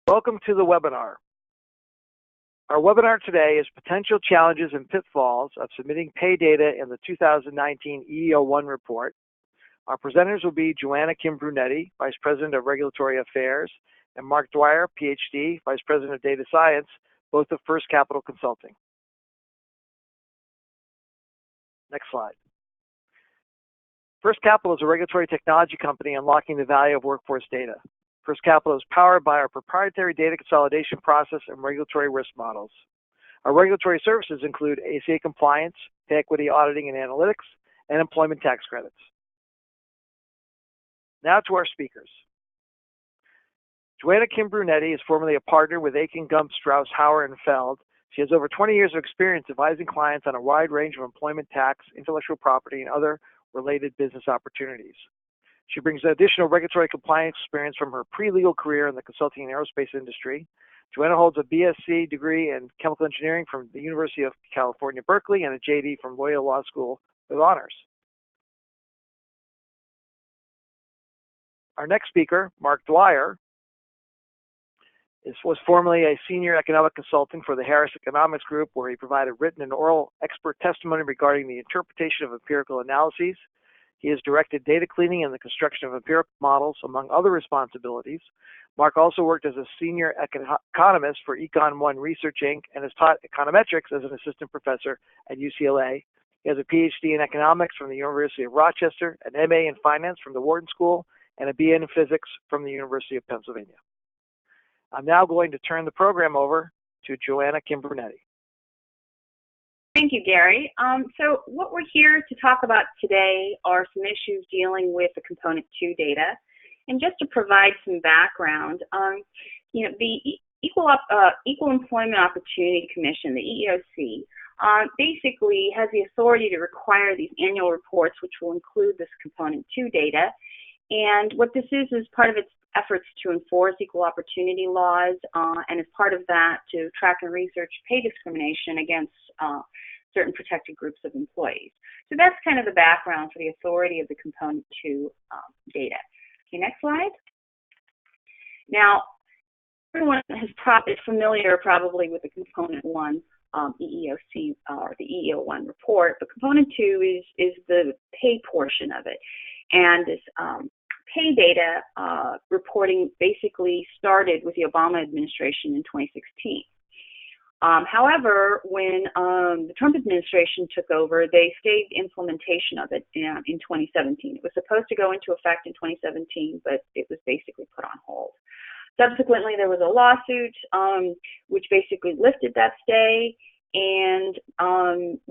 Welcome to the webinar. Our webinar today is Potential Challenges and Pitfalls of Submitting Pay Data in the 2019 EEO-1 Report. Our presenters will be Joanna Kim Brunetti, Vice President of Regulatory Affairs, and Mark Dwyer, PhD, Vice President of Data Science, both of First Capital Consulting. Next slide. First Capital is a regulatory technology company unlocking the value of workforce data. First Capital is powered by our proprietary data consolidation process and regulatory risk models. Our regulatory services include ACA compliance, pay equity auditing and analytics, and employment tax credits. Now to our speakers. Joanna Kim Brunetti is formerly a partner with Aiken Gump Strauss Hauer & Feld. She has over 20 years of experience advising clients on a wide range of employment tax, intellectual property, and other related business opportunities. She brings additional regulatory compliance experience from her pre-legal career in the consulting and aerospace industry. Joanna holds a BSc degree in chemical engineering from the University of California, Berkeley, and a JD from Loyola Law School with honors. Our next speaker, Mark Dwyer, was formerly a senior economic consultant for the Harris Economics Group, where he provided written and oral expert testimony regarding the interpretation of empirical analyses. He has directed data cleaning and the construction of empirical models, among other responsibilities. Mark also worked as a senior economist for Econ1 Research, Inc., and has taught econometrics as an assistant professor at UCLA. He has a PhD in economics from the University of Rochester, an MA in finance from the Wharton School, and a BA in physics from the University of Pennsylvania. I'm now going to turn the program over to Joanna Kim Brunetti. Thank you, Gary. So what we're here to talk about today are some issues dealing with the Component 2 data. And just to provide some background, the Equal Employment Opportunity Commission, the EEOC, basically has the authority to require these annual reports, which will include this Component 2 data. And what this is part of its efforts to enforce equal opportunity laws, and as part of that, to track and research pay discrimination against certain protected groups of employees. So that's kind of the background for the authority of the Component 2 data. Okay, next slide. Now, everyone is familiar probably with the Component 1 EEOC or the EEO-1 report, but Component 2 is the pay portion of it. And this pay data reporting basically started with the Obama administration in 2016. However, when the Trump administration took over, they stayed implementation of it in 2017. It was supposed to go into effect in 2017, but it was basically put on hold. Subsequently, there was a lawsuit which basically lifted that stay, and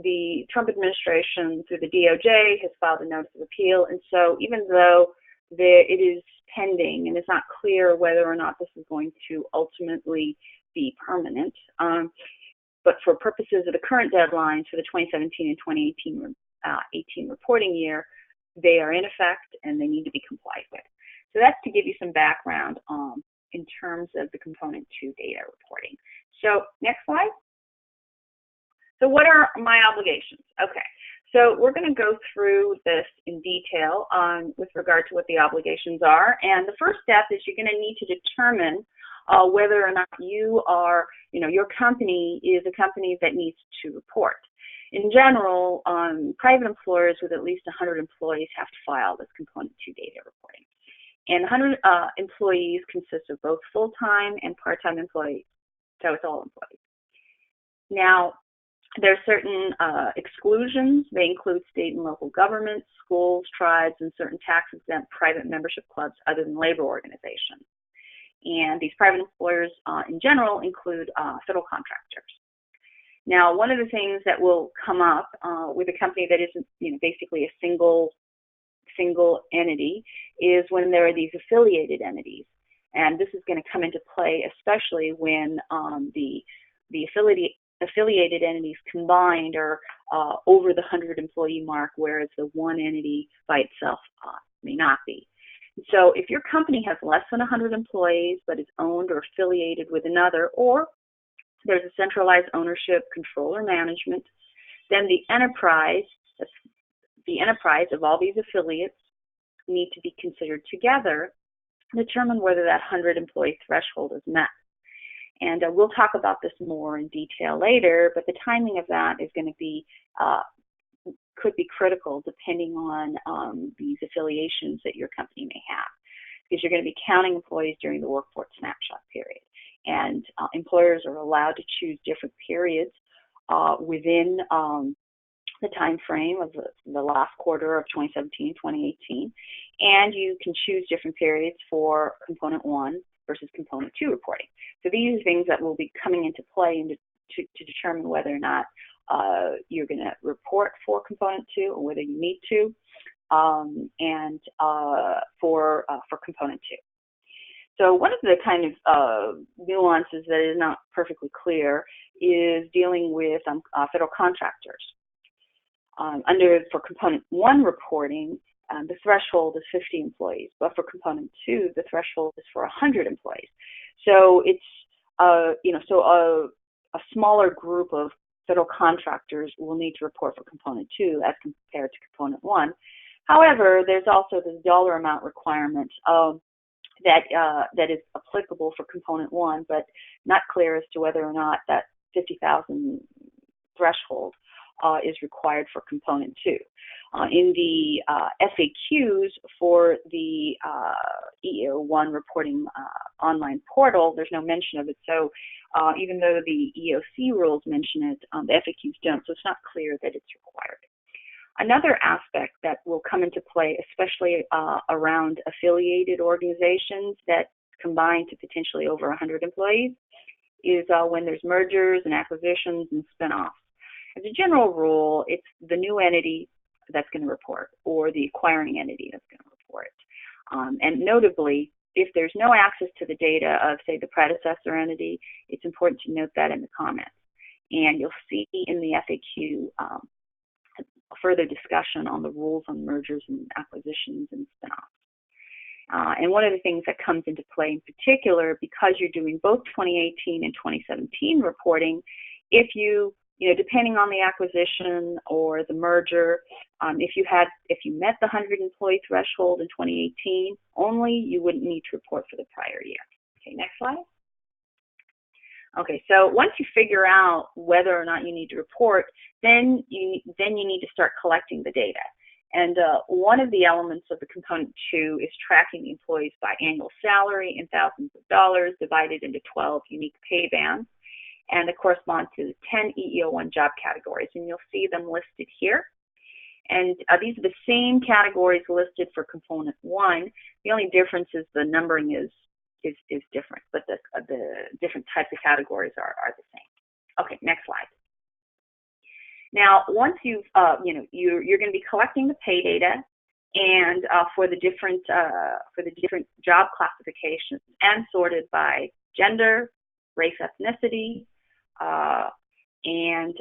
the Trump administration, through the DOJ, has filed a notice of appeal. And so even though it is pending and it's not clear whether or not this is going to ultimately be permanent, but for purposes of the current deadlines for the 2017 and 2018 reporting year, they are in effect and they need to be complied with. So that's to give you some background in terms of the Component 2 data reporting. So next slide. So what are my obligations? Okay. So we're going to go through this in detail with regard to what the obligations are. And the first step is you're going to need to determine whether or not you are, your company is a company that needs to report. In general, private employers with at least 100 employees have to file this Component 2 data reporting. And 100 employees consist of both full-time and part-time employees. So it's all employees. Now, there are certain exclusions. They include state and local governments, schools, tribes, and certain tax-exempt private membership clubs other than labor organizations. And these private employers in general include federal contractors. Now, one of the things that will come up with a company that isn't basically a single entity is when there are these affiliated entities. And this is going to come into play especially when the affiliated entities combined are over the 100 employee mark, whereas the one entity by itself may not be. So if your company has less than 100 employees but is owned or affiliated with another, or there's a centralized ownership, control, or management, then the enterprise of all these affiliates need to be considered together to determine whether that 100 employee threshold is met And we'll talk about this more in detail later, but the timing of that is going to be, could be critical depending on these affiliations that your company may have, because you're going to be counting employees during the workforce snapshot period. And employers are allowed to choose different periods within the time frame of the last quarter of 2017, 2018, and you can choose different periods for component 1 versus component 2 reporting. So these are things that will be coming into play to determine whether or not you're going to report for component 2 or whether you need to, and for component 2. So one of the kind of nuances that is not perfectly clear is dealing with federal contractors. For component 1 reporting, the threshold is 50 employees, but for component 2, the threshold is for 100 employees. So it's a smaller group of federal contractors will need to report for component 2 as compared to component 1. However, there's also this dollar amount requirement that is applicable for component 1, but not clear as to whether or not that 50,000 threshold is required for component 2. In the FAQs for the EEO-1 reporting online portal, there's no mention of it. So even though the EOC rules mention it, the FAQs don't, so it's not clear that it's required. Another aspect that will come into play, especially around affiliated organizations that combine to potentially over 100 employees, is when there's mergers and acquisitions and spinoffs. As a general rule, it's the new entity that's going to report, or the acquiring entity that's going to report. And notably, if there's no access to the data of, say, the predecessor entity, it's important to note that in the comments. And you'll see in the FAQ further discussion on the rules on mergers and acquisitions and spinoffs. And one of the things that comes into play in particular, because you're doing both 2018 and 2017 reporting, if you depending on the acquisition or the merger, if you met the 100 employee threshold in 2018 only, you wouldn't need to report for the prior year. Okay, next slide. Okay, so once you figure out whether or not you need to report, then you need to start collecting the data. And one of the elements of the component 2 is tracking the employees by annual salary in thousands of dollars divided into 12 unique pay bands. And it corresponds to 10 EEO-1 job categories, and you'll see them listed here. And these are the same categories listed for component 1. The only difference is the numbering is different, but the different types of categories are the same. Okay, next slide. Now, once you're going to be collecting the pay data, and for the different job classifications, and sorted by gender, race, ethnicity, and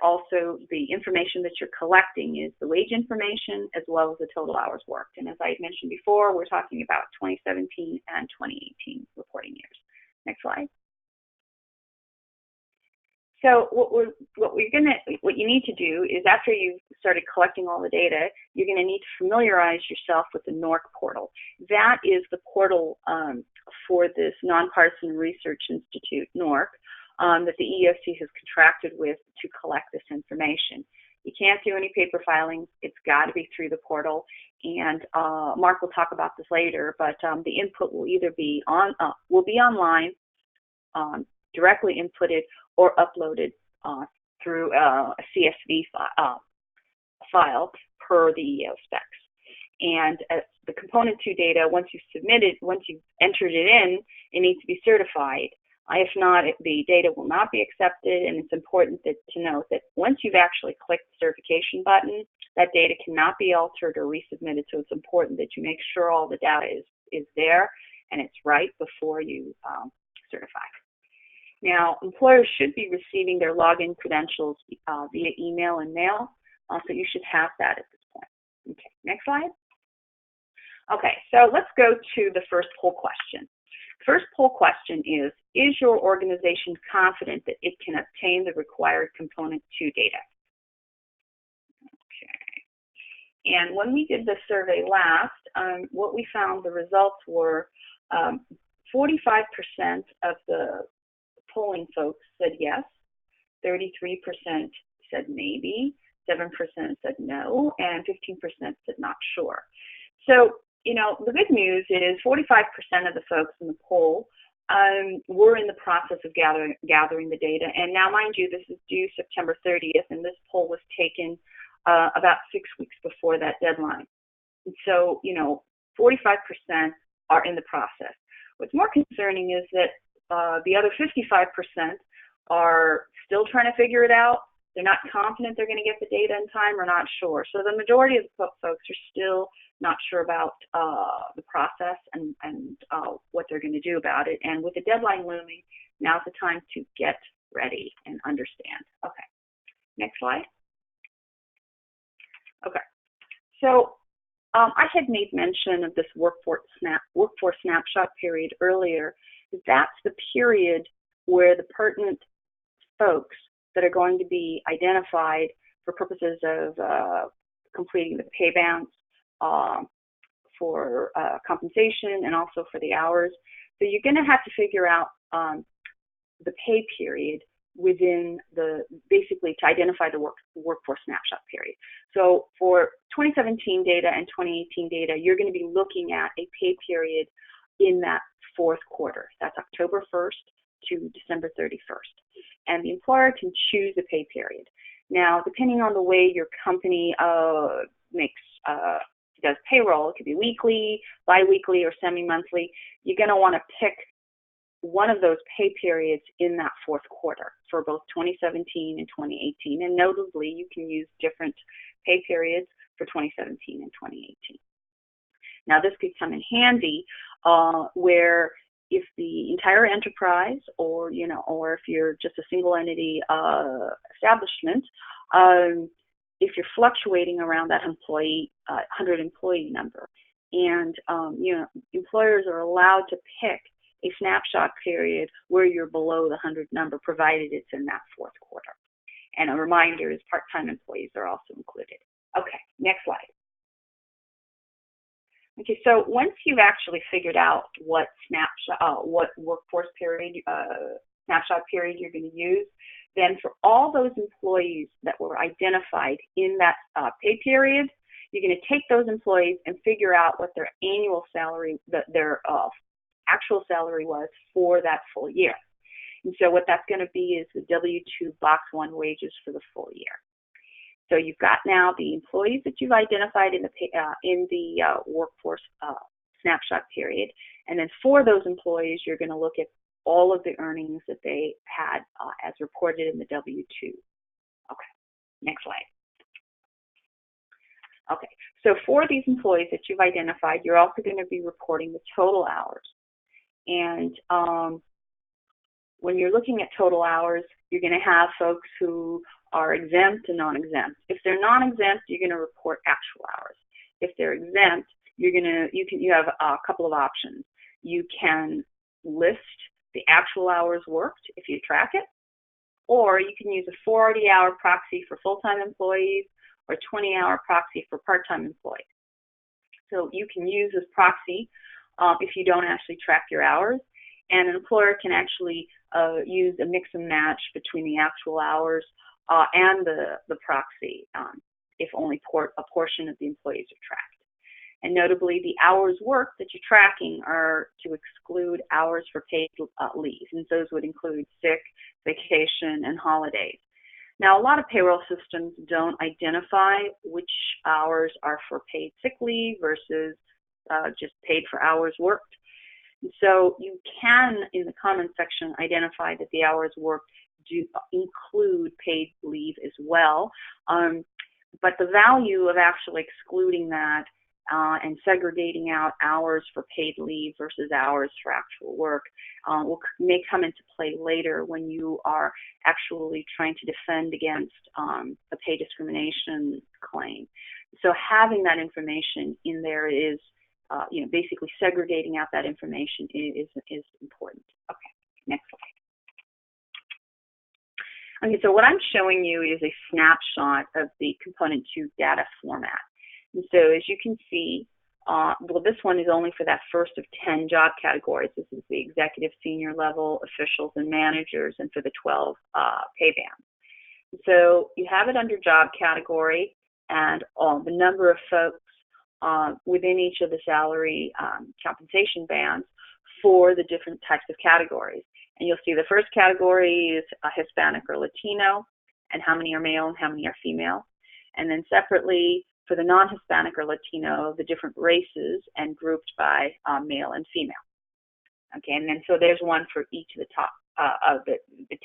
also the information that you're collecting is the wage information as well as the total hours worked. And as I mentioned before, we're talking about 2017 and 2018 reporting years. Next slide. So what you need to do is, after you've started collecting all the data, you're going to need to familiarize yourself with the NORC Portal. That is the portal for this Nonpartisan Research Institute, NORC, that the EEOC has contracted with to collect this information. You can't do any paper filings. It's got to be through the portal. And Mark will talk about this later, but the input will either be online, directly inputted, or uploaded through a CSV file per the EEO specs. And the component 2 data, once you've entered it in, it needs to be certified. If not, the data will not be accepted, and it's important to note that once you've actually clicked the certification button, that data cannot be altered or resubmitted, so it's important that you make sure all the data is there and it's right before you certify. Now, employers should be receiving their login credentials via email and mail, so you should have that at this point. Okay, next slide. Okay, so let's go to the first poll question. First poll question is your organization confident that it can obtain the required component 2 data? Okay. And when we did the survey last, what we found the results were 45% of the polling folks said yes, 33% said maybe, 7% said no, and 15% said not sure. So, you know, the good news is 45% of the folks in the poll were in the process of gathering the data. And now, mind you, this is due September 30th, and this poll was taken about 6 weeks before that deadline. And so, you know, 45% are in the process. What's more concerning is that the other 55% are still trying to figure it out. They're not confident they're going to get the data in time or not sure. So the majority of the folks are still not sure about the process and what they're going to do about it. And with the deadline looming, now's the time to get ready and understand. Okay, next slide. Okay, so I had made mention of this workforce snapshot period earlier. That's the period where the pertinent folks that are going to be identified for purposes of completing the pay bounce, for compensation, and also for the hours. So you're going to have to figure out the pay period within basically to identify the workforce snapshot period. So for 2017 data and 2018 data, you're going to be looking at a pay period in that fourth quarter. That's October 1st to December 31st. And the employer can choose a pay period. Now, depending on the way your company does payroll, it could be weekly, bi-weekly, or semi-monthly, you're going to want to pick one of those pay periods in that fourth quarter for both 2017 and 2018. And notably, you can use different pay periods for 2017 and 2018. Now, this could come in handy where if the entire enterprise, or if you're just a single entity establishment, if you're fluctuating around that 100 employee number, and employers are allowed to pick a snapshot period where you're below the 100 number, provided it's in that fourth quarter. And a reminder is part-time employees are also included. Okay, next slide. Okay, so once you've actually figured out what workforce period, snapshot period you're going to use, then for all those employees that were identified in that pay period, you're going to take those employees and figure out what their annual salary, their actual salary was for that full year. And so what that's going to be is the W-2 Box 1 wages for the full year. So you've got now the employees that you've identified in the workforce snapshot period, and then for those employees, you're going to look at all of the earnings that they had as reported in the W-2. Okay, next slide. Okay, so for these employees that you've identified, you're also going to be reporting the total hours. And when you're looking at total hours, you're going to have folks who are exempt and non-exempt. If they're non-exempt, you're going to report actual hours. If they're exempt, you have a couple of options. You can list the actual hours worked if you track it, or you can use a 40-hour proxy for full-time employees or 20-hour proxy for part-time employees. So you can use this proxy if you don't actually track your hours, and an employer can actually use a mix and match between the actual hours and the proxy if only a portion of the employees are tracked. And notably, the hours worked that you're tracking are to exclude hours for paid leave, and those would include sick, vacation, and holidays. Now, a lot of payroll systems don't identify which hours are for paid sick leave versus just paid for hours worked. And so you can, in the comments section, identify that the hours worked do include paid leave as well. But the value of actually excluding that and segregating out hours for paid leave versus hours for actual work may come into play later when you are actually trying to defend against a pay discrimination claim. So having that information in there is, basically segregating out that information is important. Okay, next slide. Okay, so what I'm showing you is a snapshot of the Component 2 data format. And so as you can see, well, this one is only for that first of 10 job categories. This is the executive, senior level, officials, and managers, and for the 12 pay bands. So you have it under job category and the number of folks within each of the salary compensation bands for the different types of categories. And you'll see the first category is Hispanic or Latino, and how many are male and how many are female. And then separately, for the non-Hispanic or Latino, the different races and grouped by male and female. Okay, and then so there's one for each of the top of the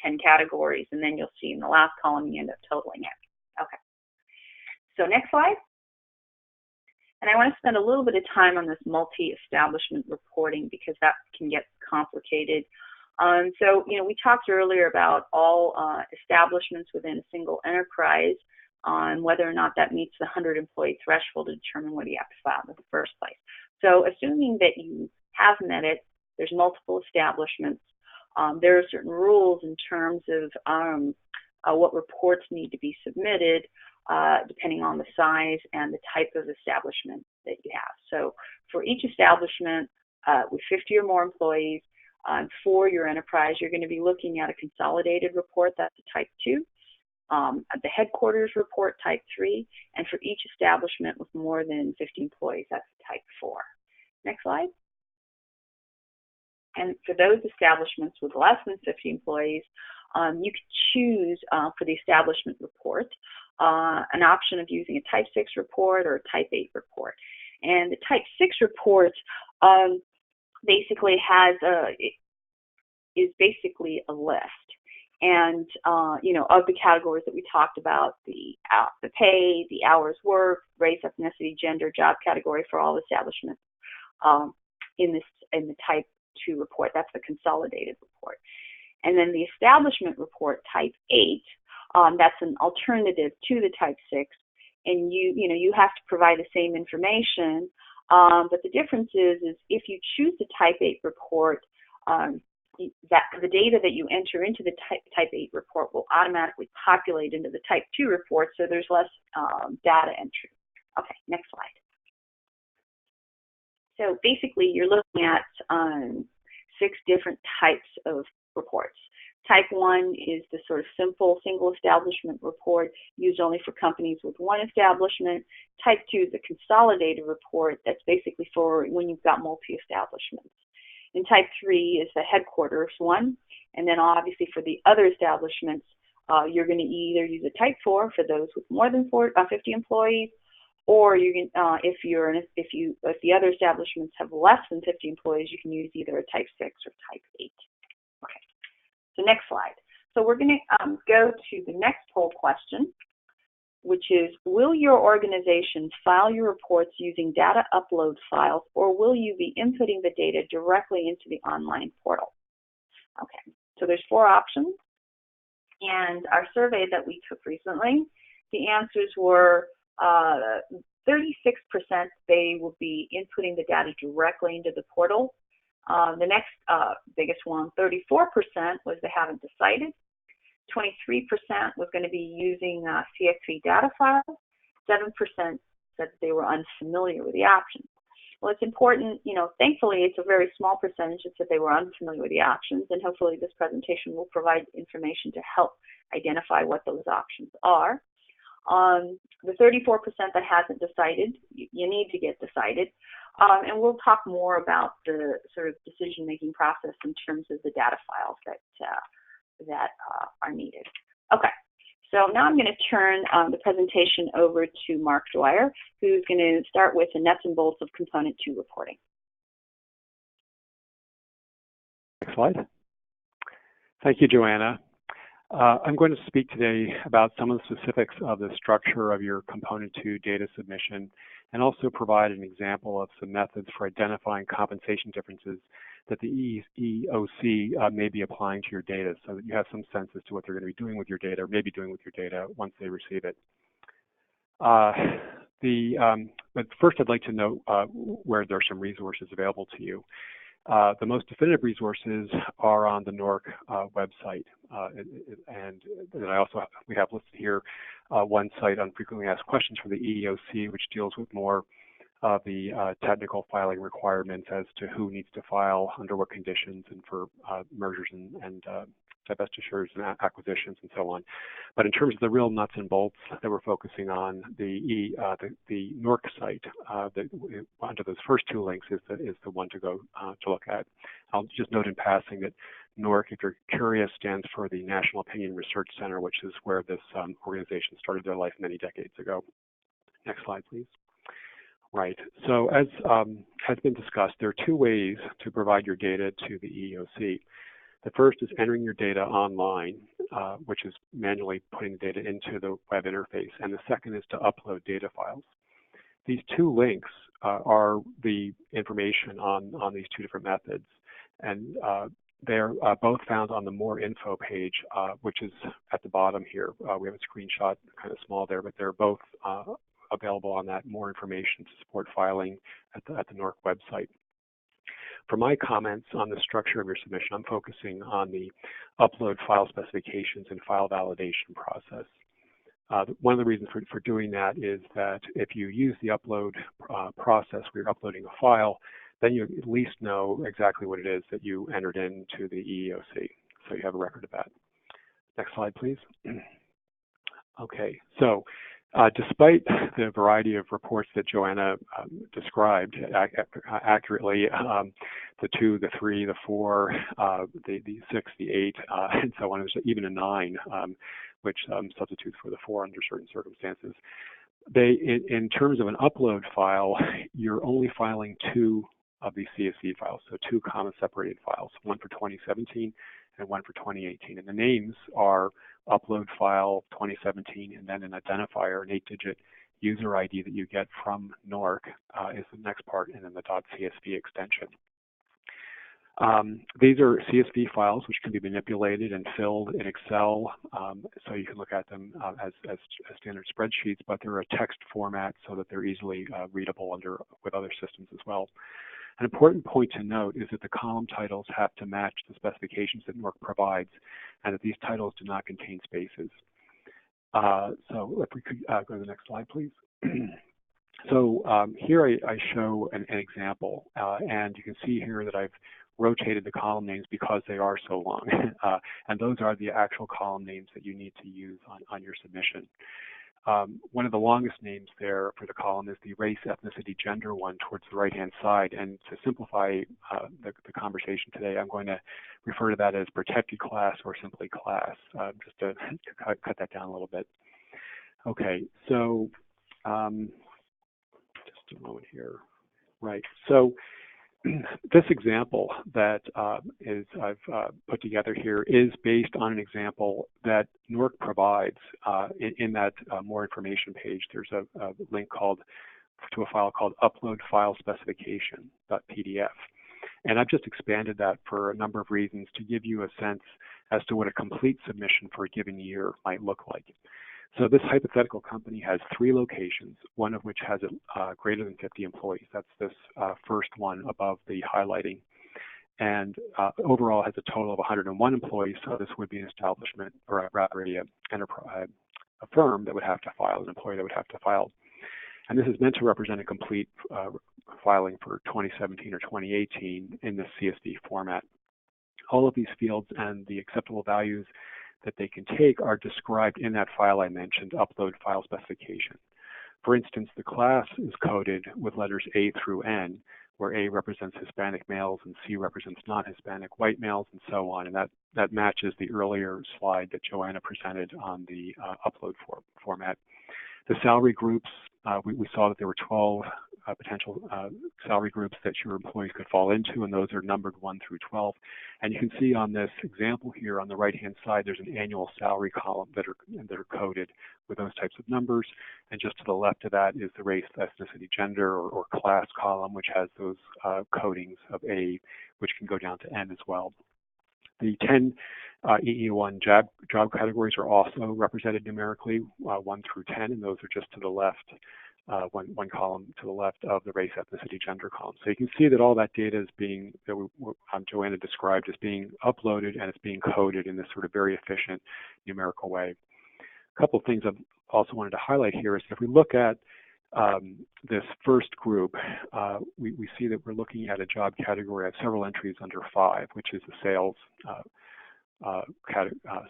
10 categories, and then you'll see in the last column you end up totaling it. Okay, so next slide. And I want to spend a little bit of time on this multi-establishment reporting because that can get complicated. So, we talked earlier about all establishments within a single enterprise on whether or not that meets the 100-employee threshold to determine whether you have to file in the first place. So assuming that you have met it, there's multiple establishments. There are certain rules in terms of what reports need to be submitted depending on the size and the type of establishment that you have. So for each establishment with 50 or more employees, for your enterprise, you're going to be looking at a consolidated report, that's a type 2. The headquarters report, type 3, and for each establishment with more than 50 employees, that's type 4. Next slide. And for those establishments with less than 50 employees, you can choose for the establishment report an option of using a type 6 report or a type 8 report. And the type 6 report basically is basically a list. And, of the categories that we talked about, the pay, the hours worked, race, ethnicity, gender, job category for all establishments in the type 2 report. That's the consolidated report. And then the establishment report, type 8, that's an alternative to the type 6. And you have to provide the same information, but the difference is if you choose the type 8 report, that the data that you enter into the type 8 report will automatically populate into the type 2 report, so there's less data entry. Okay, next slide. So basically, you're looking at 6 different types of reports. Type 1 is the sort of simple single establishment report used only for companies with one establishment. Type 2 is a consolidated report that's basically for when you've got multi-establishments. And type 3 is the headquarters one. And then obviously for the other establishments, you're going to either use a type 4 for those with more than 50 employees, or you can, if the other establishments have less than 50 employees, you can use either a type 6 or type 8. Okay. So next slide. So we're going to go to the next poll question, which is, will your organization file your reports using data upload files, or will you be inputting the data directly into the online portal? Okay, so there's 4 options. And our survey that we took recently, the answers were 36% they will be inputting the data directly into the portal. The next biggest one, 34%, was they haven't decided. 23% was going to be using CSV data files. 7% said they were unfamiliar with the options. Well, it's important, thankfully it's a very small percentage that said they were unfamiliar with the options, and hopefully this presentation will provide information to help identify what those options are. The 34% that hasn't decided, you need to get decided. And we'll talk more about the sort of decision-making process in terms of the data files that are needed. Okay, so now I'm going to turn the presentation over to Mark Dwyer, who's going to start with the nuts and bolts of Component 2 reporting. Next slide. Thank you, Joanna. I'm going to speak today about some of the specifics of the structure of your Component 2 data submission, and also provide an example of some methods for identifying compensation differences that the EEOC may be applying to your data, so that you have some sense as to what they're going to be doing with your data, or maybe doing with your data once they receive it. But first I'd like to note where there are some resources available to you. The most definitive resources are on the NORC website, and we have listed here one site on frequently asked questions from the EEOC, which deals with more of the technical filing requirements as to who needs to file, under what conditions, and for mergers and divestitures and acquisitions and so on. But in terms of the real nuts and bolts that we're focusing on, the NORC site under those first two links is the one to go to look at. I'll just note in passing that NORC, if you're curious, stands for the National Opinion Research Center, which is where this organization started their life many decades ago. Next slide, please. Right. So as has been discussed, there are two ways to provide your data to the EEOC. The first is entering your data online, which is manually putting the data into the web interface, and the second is to upload data files. These two links are the information on these two different methods, and they're both found on the More Info page, which is at the bottom here. We have a screenshot, kind of small there, but they're both available on that More Information to Support Filing at the NORC website. For my comments on the structure of your submission, I'm focusing on the upload file specifications and file validation process. One of the reasons for doing that is that if you use the upload process where you're uploading a file, then you at least know exactly what it is that you entered into the EEOC. So you have a record of that. Next slide, please. Okay, so despite the variety of reports that Joanna described accurately, the 2, the 3, the 4, the 6, the 8, and so on, there's even a 9, which substitutes for the 4 under certain circumstances. In terms of an upload file, you're only filing 2 of these CSV files, so 2 comma separated files, one for 2017 and one for 2018. And the names are upload file 2017 and then an identifier, an 8-digit user ID that you get from NORC is the next part, and then the .csv extension. These are CSV files which can be manipulated and filled in Excel, so you can look at them as standard spreadsheets, but they're a text format so that they're easily readable with other systems as well. An important point to note is that the column titles have to match the specifications that NORC provides, and that these titles do not contain spaces. So if we could go to the next slide, please. So here I show an example, and you can see here that I've rotated the column names because they are so long, and those are the actual column names that you need to use on your submission. One of the longest names there for the column is the race, ethnicity, gender one towards the right-hand side. And to simplify the conversation today, I'm going to refer to that as protected class or simply class, just to cut that down a little bit. Okay, so just a moment here. Right, so this example that I've put together here is based on an example that NORC provides in that More Information page. There's a link to a file called Upload File Specification.pdf. And I've just expanded that for a number of reasons to give you a sense as to what a complete submission for a given year might look like. So this hypothetical company has 3 locations, one of which has greater than 50 employees. That's this first one above the highlighting. And overall has a total of 101 employees, so this would be an establishment, or rather a firm that would have to file, an employer that would have to file. And this is meant to represent a complete filing for 2017 or 2018 in the CSV format. All of these fields and the acceptable values that they can take are described in that file I mentioned, Upload File Specification. For instance, the class is coded with letters A through N, where A represents Hispanic males and C represents non-Hispanic white males and so on. And that matches the earlier slide that Joanna presented on the upload format. The salary groups, we saw that there were 12 potential salary groups that your employees could fall into, and those are numbered 1 through 12. And you can see on this example here on the right-hand side, there's an annual salary column that are coded with those types of numbers. And just to the left of that is the race, ethnicity, gender, or class column, which has those codings of A, which can go down to N as well. The 10 EEO-1 job categories are also represented numerically, 1 through 10, and those are just to the left, one column to the left of the race, ethnicity, gender column. So you can see that all that data is being, Joanna described as being uploaded, and it's being coded in this sort of very efficient numerical way. A couple of things I also wanted to highlight here is if we look at this first group, we see that we're looking at a job category of several entries under 5, which is the sales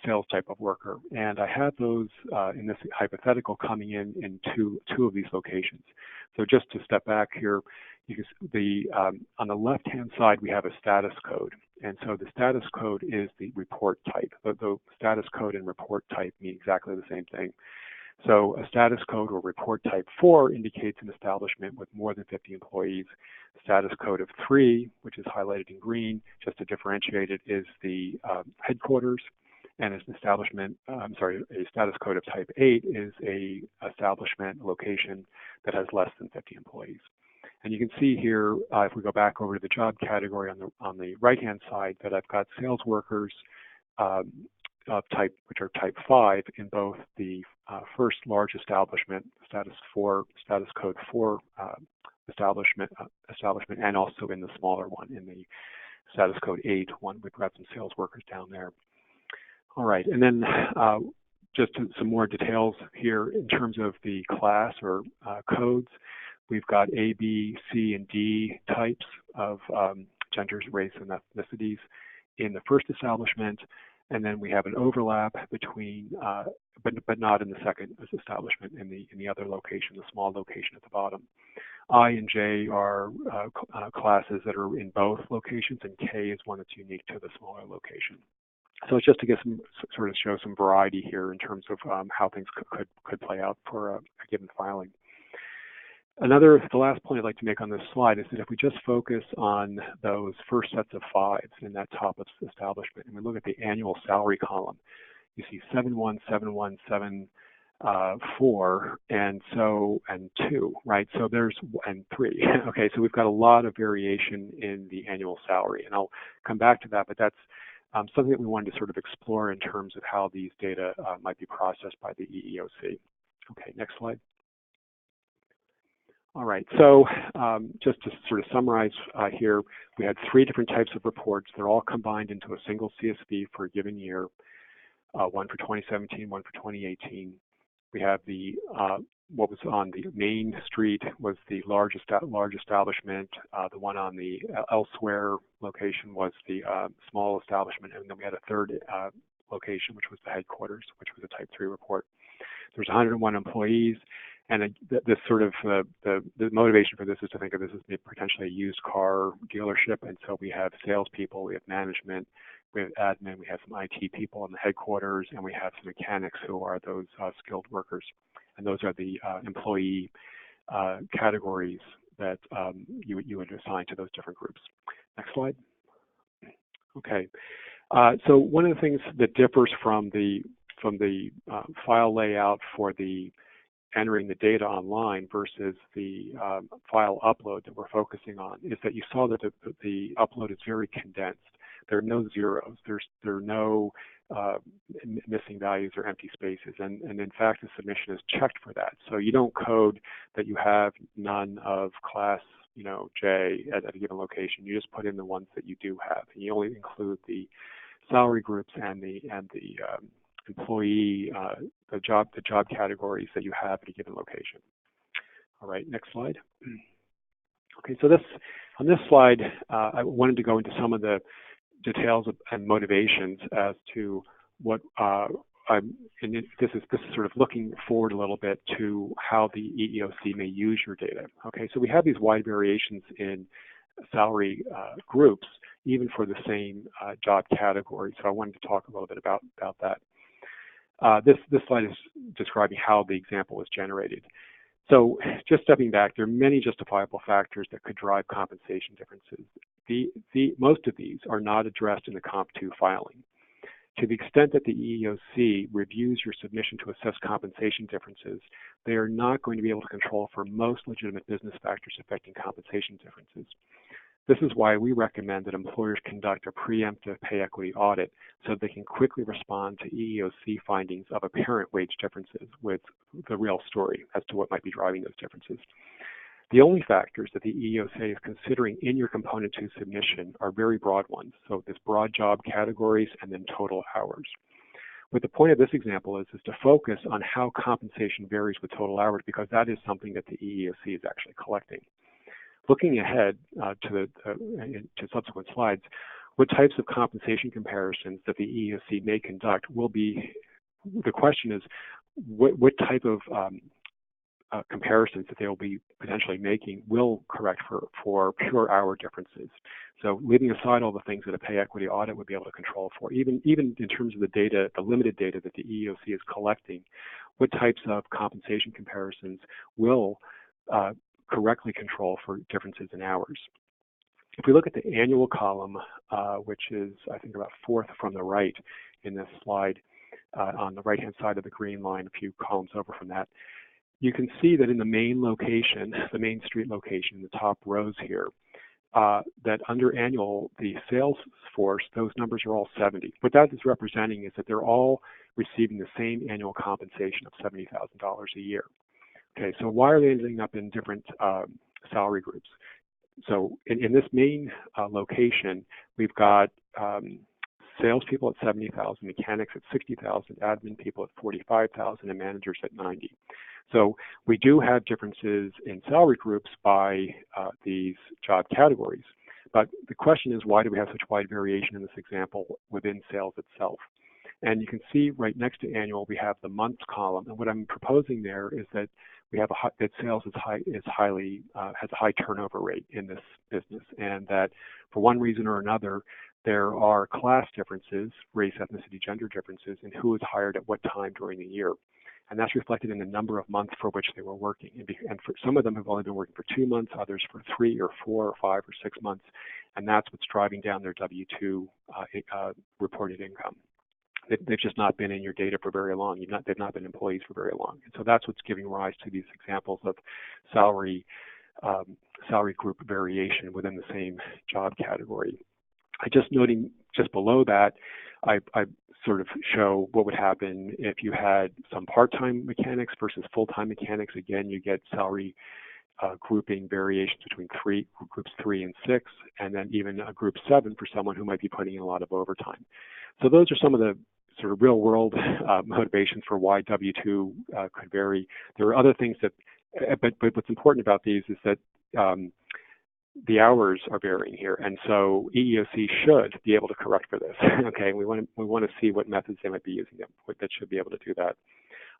sales type of worker. And I have those in this hypothetical coming in two of these locations. So just to step back here, you can see on the left-hand side, we have a status code. And so the status code is the report type. The status code and report type mean exactly the same thing. So a status code or report type 4 indicates an establishment with more than 50 employees. Status code of 3, which is highlighted in green, just to differentiate it, is the headquarters. And an establishment, a status code of type 8 is a establishment location that has less than 50 employees. And you can see here, if we go back over to the job category on the right-hand side, that I've got sales workers of type, which are type 5 in both the first large establishment, status code 4 establishment, and also in the smaller one, in the status code 8 one. We've got some sales workers down there. All right, and then just some more details here in terms of the class or codes. We've got A, B, C, and D types of genders, race, and ethnicities in the first establishment, and then we have an overlap between, but not in the second establishment, in the other location, the small location at the bottom. I and J are classes that are in both locations, and K is one that's unique to the smaller location. So it's just to get some sort of show some variety here in terms of how things could play out for a given filing. The last point I'd like to make on this slide is that if we just focus on those first sets of 5s in that top establishment, and we look at the annual salary column, you see 71714 and 2, right? So there's and 3. Okay, so we've got a lot of variation in the annual salary, and I'll come back to that, but that's something that we wanted to sort of explore in terms of how these data might be processed by the EEOC. Okay, next slide. All right, so just to sort of summarize here, we had 3 different types of reports. They're all combined into a single CSV for a given year, one for 2017, one for 2018. We have the what was on the main street was the large establishment. The one on the elsewhere location was the small establishment, and then we had a third location, which was the headquarters, which was a type 3 report. There's 101 employees. And this sort of the motivation for this is to think of this as potentially a used car dealership. And so we have salespeople, we have management, we have admin, we have some IT people in the headquarters, and we have some mechanics who are those skilled workers. And those are the employee categories that you would assign to those different groups. Next slide. Okay. So one of the things that differs from the file layout for the entering the data online versus the file upload that we're focusing on is that you saw that the upload is very condensed. There are no zeros. There are no missing values or empty spaces. And in fact, the submission is checked for that. So you don't code that you have none of class J at a given location. You just put in the ones that you do have. And you only include the salary groups and the employee, the job categories that you have at a given location. All right, next slide. Okay, so on this slide, I wanted to go into some of the details and motivations as to what this is sort of looking forward a little bit to how the EEOC may use your data. Okay, so we have these wide variations in salary groups, even for the same job category. So I wanted to talk a little bit about that. This slide is describing how the example was generated. So just stepping back, there are many justifiable factors that could drive compensation differences. Most of these are not addressed in the Comp2 filing. To the extent that the EEOC reviews your submission to assess compensation differences, they are not going to be able to control for most legitimate business factors affecting compensation differences. This is why we recommend that employers conduct a preemptive pay equity audit so they can quickly respond to EEOC findings of apparent wage differences with the real story as to what might be driving those differences. The only factors that the EEOC is considering in your Component 2 submission are very broad ones, so there's broad job categories and then total hours. What the point of this example is to focus on how compensation varies with total hours, because that is something that the EEOC is actually collecting. Looking ahead to subsequent slides, what types of compensation comparisons that the EEOC may conduct will be, the question is, what type of comparisons that they will be potentially making will correct for pure hour differences. So leaving aside all the things that a pay equity audit would be able to control for, even in terms of the data, the limited data that the EEOC is collecting, what types of compensation comparisons will correctly control for differences in hours. If we look at the annual column, which is, I think, about fourth from the right in this slide, on the right-hand side of the green line, a few columns over from that, you can see that in the main location, the main street location, the top rows here, that under annual, the sales force, those numbers are all 70. What that is representing is that they're all receiving the same annual compensation of $70,000 a year. Okay, so why are they ending up in different salary groups? So in this main location, we've got salespeople at $70,000, mechanics at $60,000, admin people at $45,000, and managers at $90,000. So we do have differences in salary groups by these job categories. But the question is, why do we have such wide variation in this example within sales itself? And you can see right next to annual, we have the months column. And what I'm proposing there is that we have that sales has a high turnover rate in this business, and that for one reason or another, there are class differences, race, ethnicity, gender differences in who is hired at what time during the year. And that's reflected in the number of months for which they were working. And for some of them have only been working for 2 months, others for 3 or 4 or 5 or 6 months. And that's what's driving down their W-2 reported income. They've just not been in your data for very long. They've not been employees for very long. And so that's what's giving rise to these examples of salary group variation within the same job category. Just noting just below that, I sort of show what would happen if you had some part-time mechanics versus full-time mechanics. Again, you get salary grouping variations between groups 3 and 6, and then even a group 7 for someone who might be putting in a lot of overtime. So those are some of the sort of real-world motivations for why W-2 could vary. There are other things that, but what's important about these is that the hours are varying here, and so EEOC should be able to correct for this. Okay, we want to see what methods they might be using that should be able to do that.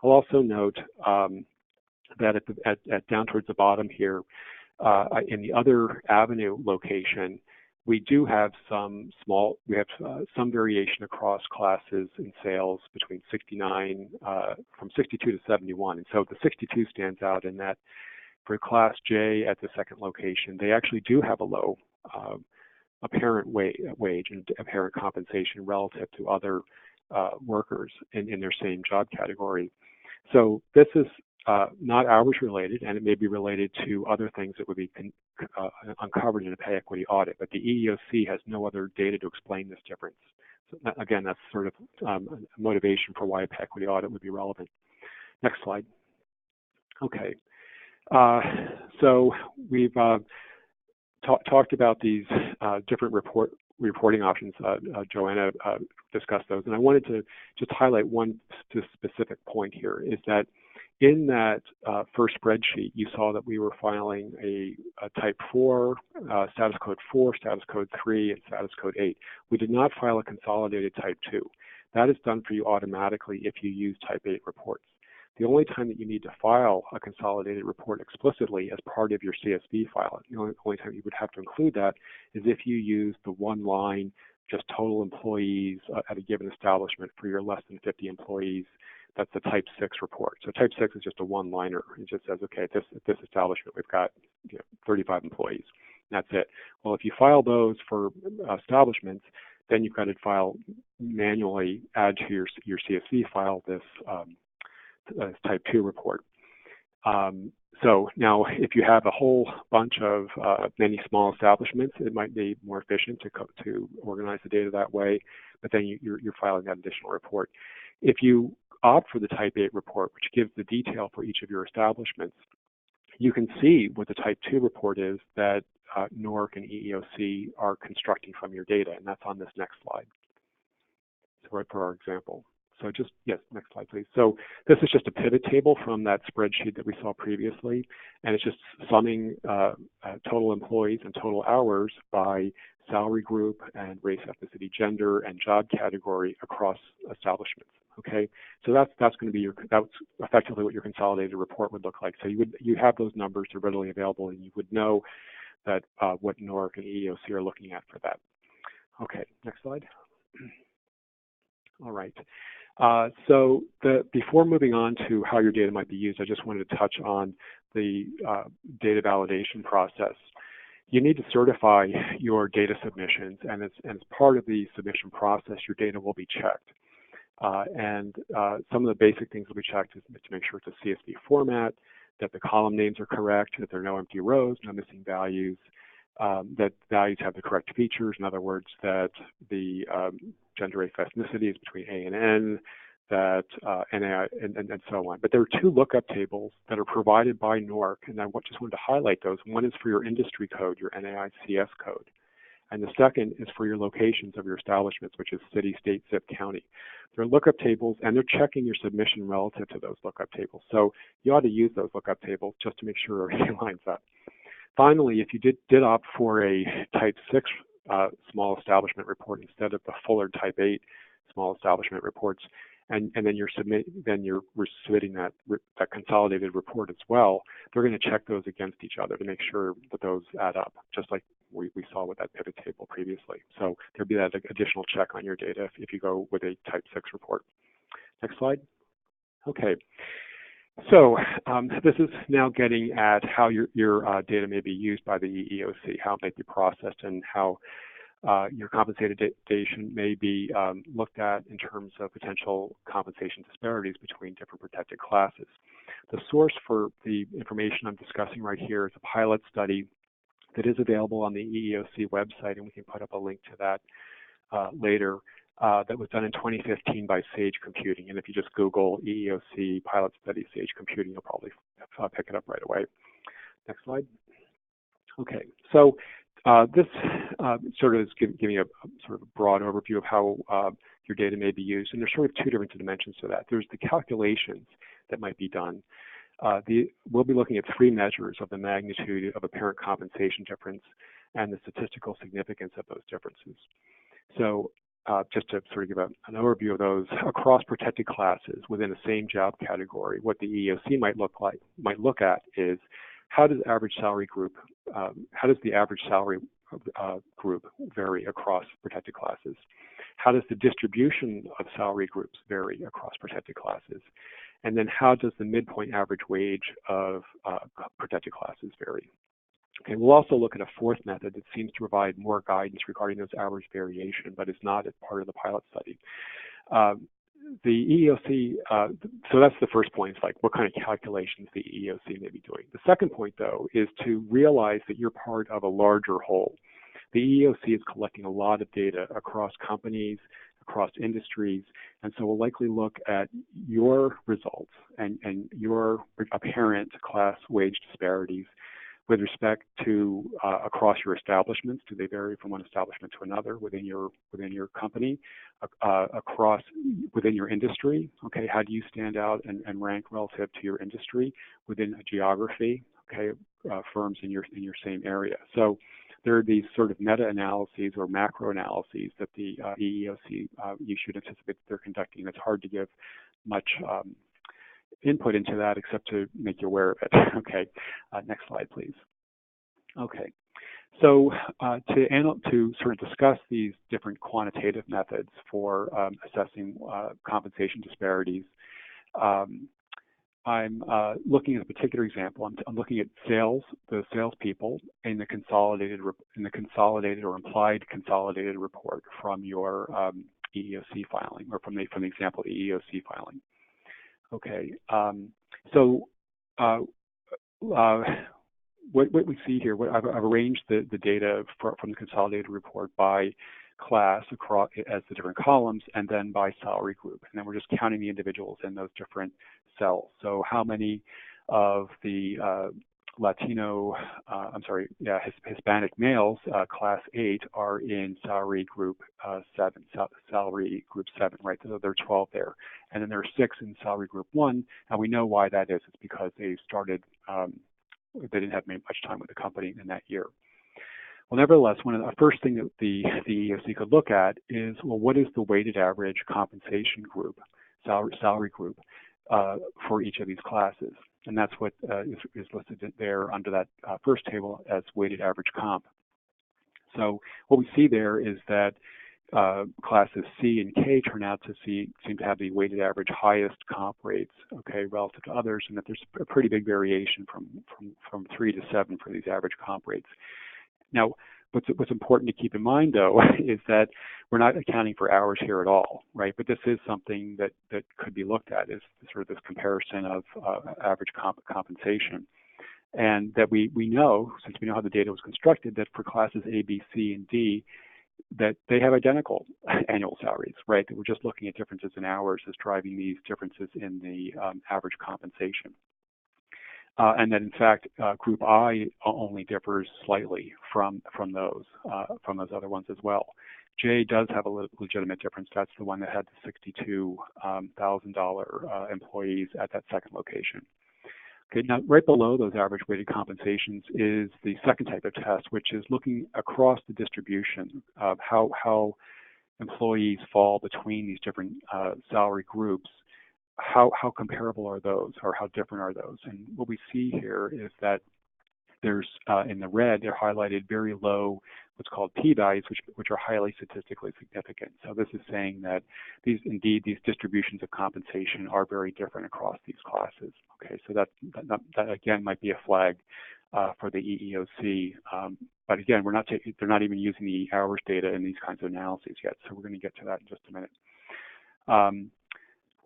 I'll also note that at down towards the bottom here, in the other avenue location, we do have some variation across classes in sales between 69 from 62 to 71, and so the 62 stands out in that. For Class J at the second location, they actually do have a low apparent wage and apparent compensation relative to other workers in their same job category. So this is not hours related, and it may be related to other things that would be uncovered in a pay equity audit, but the EEOC has no other data to explain this difference. So again, that's sort of a motivation for why a pay equity audit would be relevant. Next slide. Okay. So we've talked about these different reporting options. Joanna discussed those, and I wanted to just highlight one specific point here, is that in that first spreadsheet, you saw that we were filing a type 4, status code 4, status code 3, and status code 8. We did not file a consolidated type 2. That is done for you automatically if you use type 8 reports. The only time that you need to file a consolidated report explicitly as part of your CSV file, the only time you would have to include that is if you use the one line, just total employees at a given establishment for your less than 50 employees. That's the type 6 report. So type 6 is just a one-liner. It just says, okay, at this establishment, we've got 35 employees. And that's it. Well, if you file those for establishments, then you've got to file manually, add to your CSV file this type 2 report. So now if you have a whole bunch of many small establishments, it might be more efficient to organize the data that way, but then you're filing that additional report. If you opt for the type 8 report, which gives the detail for each of your establishments, you can see what the type 2 report is that NORC and EEOC are constructing from your data, and that's on this next slide. So right for our example. So just, yes, next slide, please. So this is just a pivot table from that spreadsheet that we saw previously, and it's just summing total employees and total hours by salary group and race, ethnicity, gender, and job category across establishments. Okay, so that's going to be that's effectively what your consolidated report would look like. So you have those numbers, they're readily available, and you would know that what NORC and EEOC are looking at for that. Okay, next slide. All right. So before moving on to how your data might be used, I just wanted to touch on the data validation process. You need to certify your data submissions, and as part of the submission process, your data will be checked. Some of the basic things will be checked is to make sure it's a CSV format, that the column names are correct, that there are no empty rows, no missing values, that values have the correct features. In other words, that the gender, race, ethnicity is between A and N, that NAI, and so on. But there are two lookup tables that are provided by NORC, and I just wanted to highlight those. One is for your industry code, your NAICS code, and the second is for your locations of your establishments, which is city, state, zip, county. There are lookup tables, and they're checking your submission relative to those lookup tables. So you ought to use those lookup tables just to make sure everything lines up. Finally, if you did opt for a Type 6 small establishment report instead of the fuller Type 8 small establishment reports, and then you're submitting that consolidated report as well, they're going to check those against each other to make sure that those add up, just like we saw with that pivot table previously. So there'll be that additional check on your data if you go with a Type 6 report. Next slide. Okay. So this is now getting at how your data may be used by the EEOC, how it may be processed, and how your compensated data may be looked at in terms of potential compensation disparities between different protected classes. The source for the information I'm discussing right here is a pilot study that is available on the EEOC website, and we can put up a link to that later. That was done in 2015 by Sage Computing, and if you just Google EEOC pilot study Sage Computing, you'll probably pick it up right away. Next slide. Okay, so this sort of is giving you a sort of a broad overview of how your data may be used, and there's sort of two different dimensions to that. There's the calculations that might be done. We'll be looking at three measures of the magnitude of apparent compensation difference and the statistical significance of those differences. So just to sort of give an overview of those, across protected classes within the same job category, what the EEOC might look at is how does the average salary group vary across protected classes? How does the distribution of salary groups vary across protected classes? And then how does the midpoint average wage of protected classes vary? Okay, we'll also look at a fourth method that seems to provide more guidance regarding those average variation, but is not as part of the pilot study. The EEOC, so that's the first point, it's like what kind of calculations the EEOC may be doing. The second point, though, is to realize that you're part of a larger whole. The EEOC is collecting a lot of data across companies, across industries, and so we'll likely look at your results and your apparent class wage disparities with respect to across your establishments. Do they vary from one establishment to another within your company, across within your industry? Okay, how do you stand out and rank relative to your industry within a geography? Okay, firms in your same area. So there are these sort of meta-analyses or macro-analyses that the EEOC you should anticipate that they're conducting. It's hard to give much input into that except to make you aware of it. Okay, next slide, please. Okay, so to sort of discuss these different quantitative methods for assessing compensation disparities, I'm looking at a particular example. I'm looking at the salespeople in the consolidated or implied consolidated report from your EEOC filing, or from the example EEOC filing. Okay, so what we see here, I've arranged the data from the consolidated report by class across as the different columns, and then by salary group, and then we're just counting the individuals in those different cells. So how many of the Hispanic males, class 8, are in salary group 7, right? So there are 12 there. And then there are 6 in salary group 1. And we know why that is. It's because they started, they didn't have much time with the company in that year. Well, nevertheless, one of the first thing that the EEOC could look at is, well, what is the weighted average compensation group, salary group, for each of these classes? And that's what is listed there under that first table as weighted average comp. So what we see there is that classes C and K turn out to seem to have the weighted average highest comp rates, okay, relative to others, and that there's a pretty big variation from 3 to 7 for these average comp rates. Now, what's important to keep in mind, though, is that we're not accounting for hours here at all, right? But this is something that could be looked at, is sort of this comparison of average compensation. And that we know, since we know how the data was constructed, that for classes A, B, C, and D, that they have identical annual salaries, right? That we're just looking at differences in hours as driving these differences in the average compensation. And that in fact, Group I only differs slightly from those other ones as well. J does have a legitimate difference. That's the one that had the $62,000 employees at that second location. Okay, now right below those average weighted compensations is the second type of test, which is looking across the distribution of how employees fall between these different salary groups. How comparable are those, or how different are those? And what we see here is that there's, in the red, they're highlighted very low, what's called p-values, which are highly statistically significant. So this is saying that these distributions of compensation are very different across these classes. Okay, so that again might be a flag for the EEOC. But again, they're not even using the hours data in these kinds of analyses yet. So we're going to get to that in just a minute.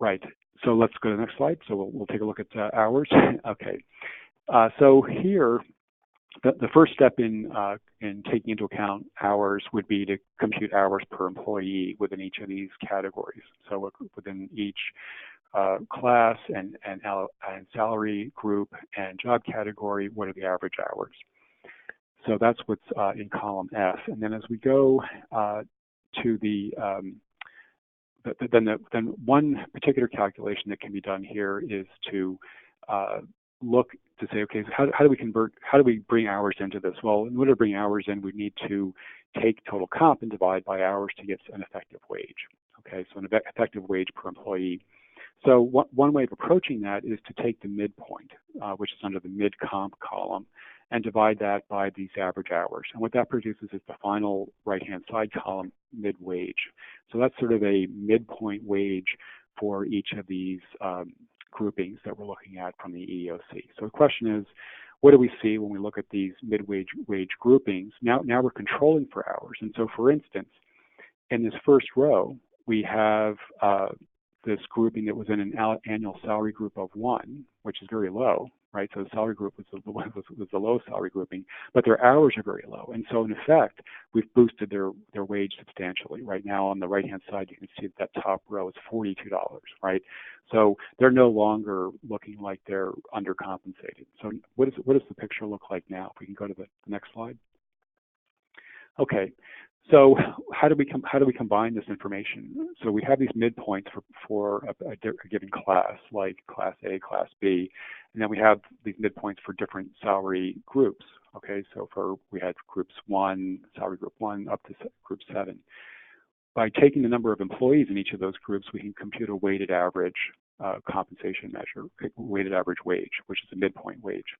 Right. So let's go to the next slide. So we'll take a look at hours. Okay. So here, the first step in taking into account hours would be to compute hours per employee within each of these categories. So within each class and salary group and job category, what are the average hours? So that's what's in column F. And then as we go to then one particular calculation that can be done here is to look to say, okay, so how do we bring hours into this? Well, in order to bring hours in, we need to take total comp and divide by hours to get an effective wage. Okay, so an effective wage per employee. So one way of approaching that is to take the midpoint, which is under the mid-comp column, and divide that by these average hours. And what that produces is the final right-hand side column, mid-wage. So that's sort of a midpoint wage for each of these groupings that we're looking at from the EEOC. So the question is, what do we see when we look at these mid-wage groupings? Now we're controlling for hours. And so, for instance, in this first row, we have this grouping that was in an annual salary group of 1, which is very low, right? So the salary group was the low salary grouping, but their hours are very low. And so in effect, we've boosted their wage substantially. Right now on the right-hand side, you can see that top row is $42, right? So they're no longer looking like they're undercompensated. So what does the picture look like now? If we can go to the next slide. Okay. So how do we combine this information? So we have these midpoints for a given class, like Class A, Class B, and then we have these midpoints for different salary groups. Okay, so we had groups 1, salary group 1, up to group 7. By taking the number of employees in each of those groups, we can compute a weighted average compensation measure, weighted average wage, which is a midpoint wage.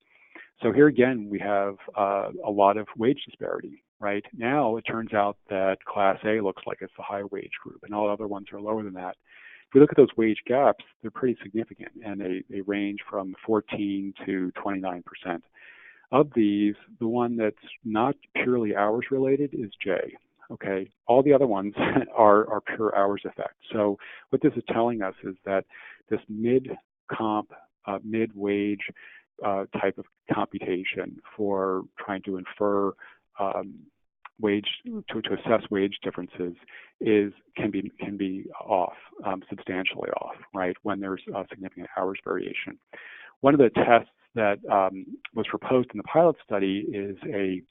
So here again, we have a lot of wage disparity. Right now, it turns out that Class A looks like it's the high wage group, and all other ones are lower than that. If we look at those wage gaps, they're pretty significant, and they range from 14 to 29%. Of these, the one that's not purely hours related is J. Okay, all the other ones are pure hours effect. So what this is telling us is that this mid-comp, mid-wage type of computation for trying to infer wage to assess wage differences can be off, substantially off, right, when there's significant hours variation. One of the tests that was proposed in the pilot study is a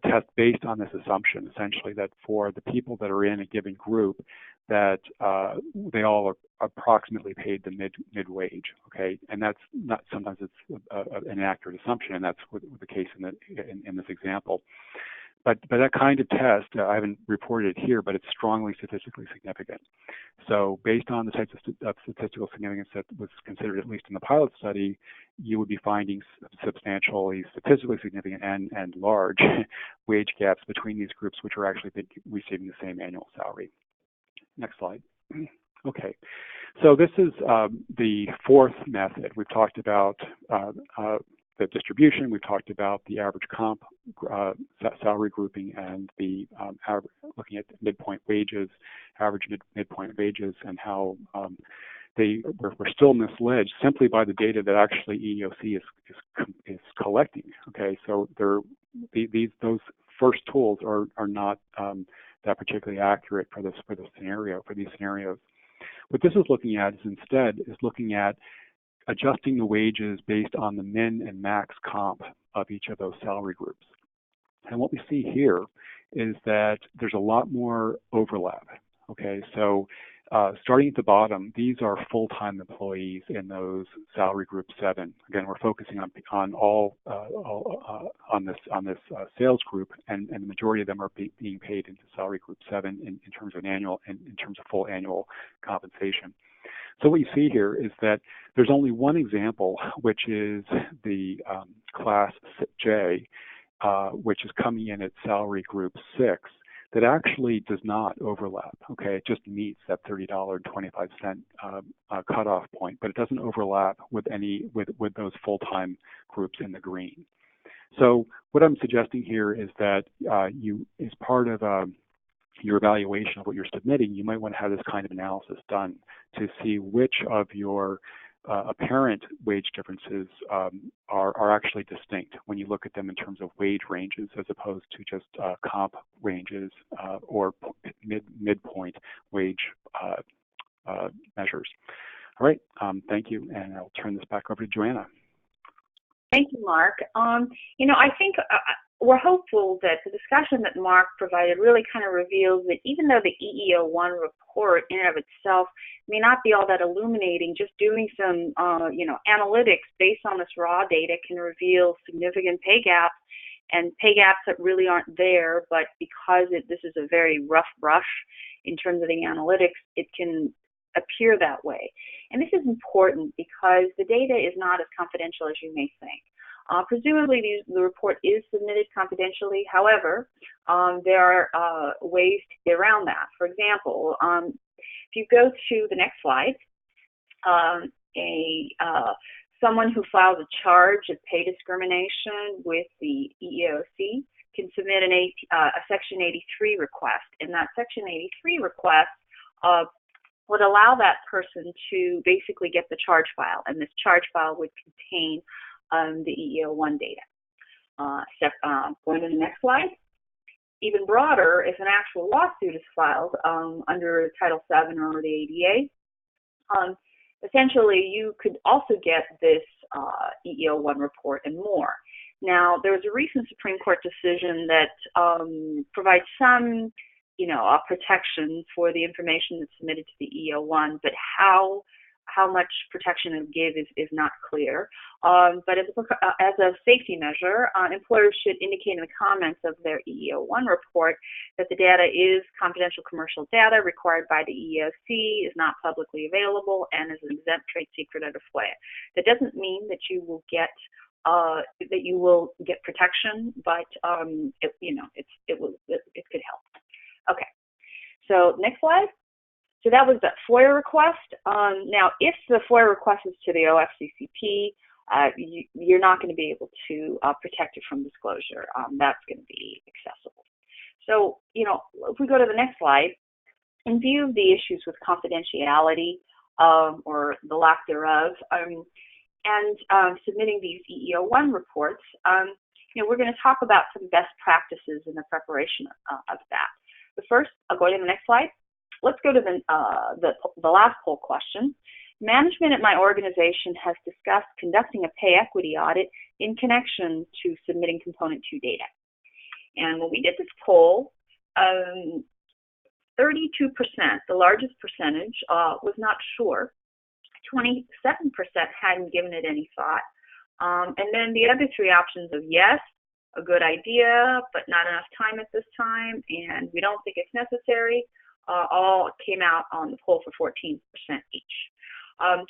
test based on this assumption, essentially, that for the people that are in a given group, that they all are approximately paid the mid-wage, okay? And that's not, sometimes it's an accurate assumption, and that's the case in this example. But that kind of test, I haven't reported it here, but it's strongly statistically significant. So based on the types of statistical significance that was considered, at least in the pilot study, you would be finding substantially statistically significant and large wage gaps between these groups, which are actually receiving the same annual salary. Next slide. Okay, so this is the fourth method. We've talked about the distribution, we've talked about the average comp salary grouping, and the looking at midpoint wages, average midpoint wages, and how we're still misled simply by the data that actually EEOC is collecting. Okay, so those first tools are not that particularly accurate for these scenarios. What this is looking at is instead looking at adjusting the wages based on the min and max comp of each of those salary groups. And what we see here is that there's a lot more overlap. Okay, so starting at the bottom, these are full-time employees in those salary group 7. Again, we're focusing on this sales group, and the majority of them are being paid into salary group 7 in terms of full annual compensation. So what you see here is that there's only one example, which is the class J, which is coming in at salary group 6, that actually does not overlap. Okay, it just meets that $30.25 cutoff point, but it doesn't overlap with those full-time groups in the green. So what I'm suggesting here is that as part of your evaluation of what you're submitting, you might want to have this kind of analysis done to see which of your apparent wage differences are actually distinct when you look at them in terms of wage ranges as opposed to just comp ranges or midpoint wage measures. All right, thank you, and I'll turn this back over to Joanna. Thank you, Mark. I think we're hopeful that the discussion that Mark provided really kind of reveals that even though the EEO-1 report in and of itself may not be all that illuminating, just doing some, analytics based on this raw data can reveal significant pay gaps, and pay gaps that really aren't there, but because this is a very rough brush in terms of the analytics, it can appear that way. And this is important because the data is not as confidential as you may think. Presumably, the report is submitted confidentially. However, there are ways to get around that. For example, if you go to the next slide, someone who files a charge of pay discrimination with the EEOC can submit a Section 83 request, and that Section 83 request would allow that person to basically get the charge file, and this charge file would contain the EEO-1 data. Going to the next slide. Even broader, if an actual lawsuit is filed under Title VII or the ADA, essentially you could also get this EEO-1 report and more. Now, there was a recent Supreme Court decision that provides some, protection for the information that's submitted to the EEO-1, but how much protection it will give is not clear. But as a safety measure, employers should indicate in the comments of their EEO-1 report that the data is confidential commercial data required by the EEOC, is not publicly available, and is an exempt trade secret under FOIA. That doesn't mean that you will get protection, but it could help. Okay, so next slide. So that was that FOIA request. Now, if the FOIA request is to the OFCCP, you're not going to be able to protect it from disclosure. That's going to be accessible. So, if we go to the next slide, in view of the issues with confidentiality or the lack thereof, and submitting these EEO-1 reports, we're going to talk about some best practices in the preparation of that. But first, I'll go to the next slide. Let's go to the last poll question. Management at my organization has discussed conducting a pay equity audit in connection to submitting Component 2 data. And when we did this poll, 32%, the largest percentage, was not sure. 27% hadn't given it any thought. And then the other three options of yes, a good idea, but not enough time at this time, and we don't think it's necessary, all came out on the poll for 14% each.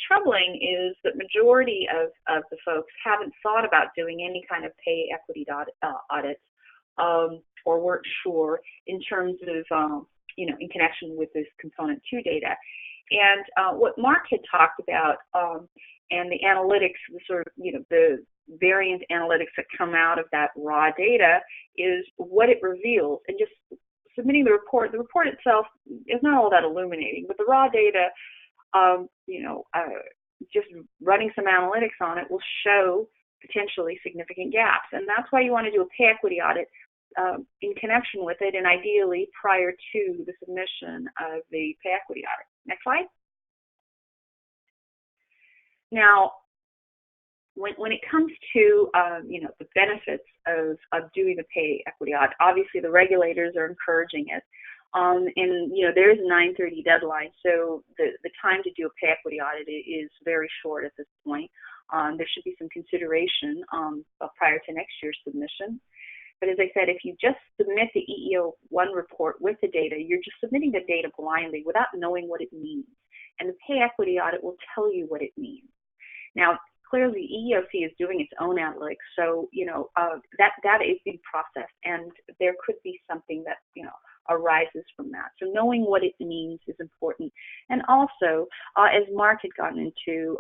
Troubling is that majority of the folks haven't thought about doing any kind of pay equity audits or weren't sure in terms of, in connection with this Component 2 data. And what Mark had talked about and the analytics, the sort of, the variant analytics that come out of that raw data is what it reveals. And just submitting the report itself is not all that illuminating, but the raw data, just running some analytics on it will show potentially significant gaps. And that's why you want to do a pay equity audit in connection with it, and ideally prior to the submission of the pay equity audit. Next slide. Now, when it comes to the benefits of doing the pay equity audit, obviously the regulators are encouraging it, and there is a 9/30 deadline, so the time to do a pay equity audit is very short at this point. There should be some consideration prior to next year's submission. But as I said, if you just submit the EEO-1 report with the data, you're just submitting the data blindly without knowing what it means. And the pay equity audit will tell you what it means. Now, clearly, EEOC is doing its own analytics, so that data is being processed, and there could be something that arises from that. So knowing what it means is important, and also, as Mark had gotten into,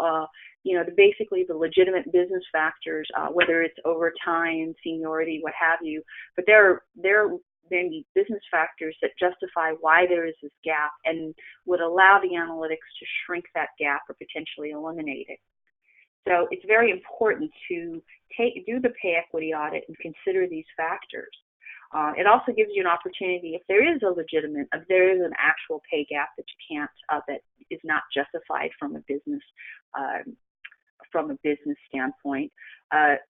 basically the legitimate business factors, whether it's overtime, seniority, what have you, but there may be business factors that justify why there is this gap and would allow the analytics to shrink that gap or potentially eliminate it. So it's very important to do the pay equity audit and consider these factors. It also gives you an opportunity, if there is an actual pay gap that you can't, that is not justified from a business standpoint,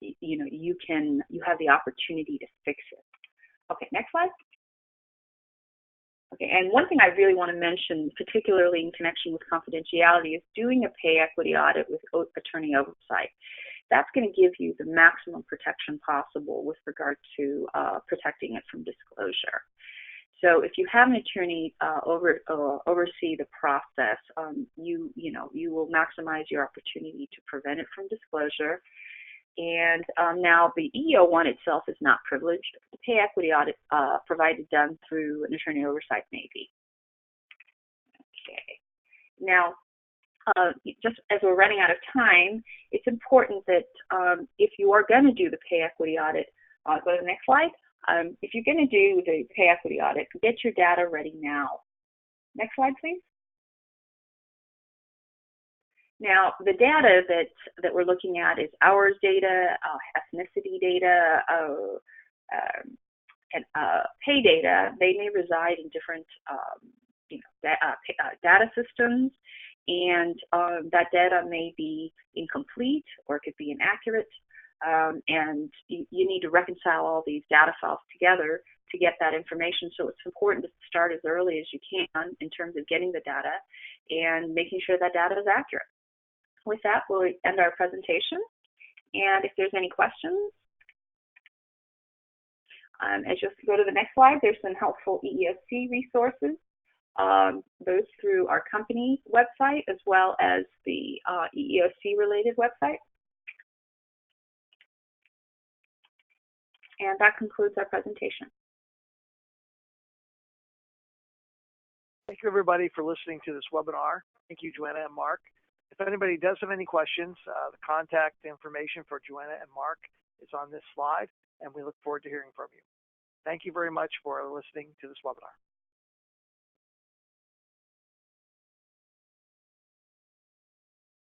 you have the opportunity to fix it. Okay, next slide. Okay, and one thing I really want to mention, particularly in connection with confidentiality, is doing a pay equity audit with attorney oversight. That's going to give you the maximum protection possible with regard to protecting it from disclosure. So if you have an attorney oversee the process, you will maximize your opportunity to prevent it from disclosure. And now the EEO-1 itself is not privileged. The pay equity audit done through an attorney oversight may be. Okay. Now, just as we're running out of time, it's important that if you are going to do the pay equity audit, go to the next slide. If you're going to do the pay equity audit, get your data ready now. Next slide, please. Now, the data that we're looking at is hours data, ethnicity data, and pay data. They may reside in different data systems, and that data may be incomplete or it could be inaccurate, and you need to reconcile all these data files together to get that information. So it's important to start as early as you can in terms of getting the data and making sure that data is accurate. With that, we'll end our presentation. And if there's any questions, as you'll go to the next slide, there's some helpful EEOC resources, those through our company website as well as the EEOC-related website. And that concludes our presentation. Thank you, everybody, for listening to this webinar. Thank you, Joanna and Mark. If anybody does have any questions, the contact information for Joanna and Mark is on this slide, and we look forward to hearing from you. Thank you very much for listening to this webinar.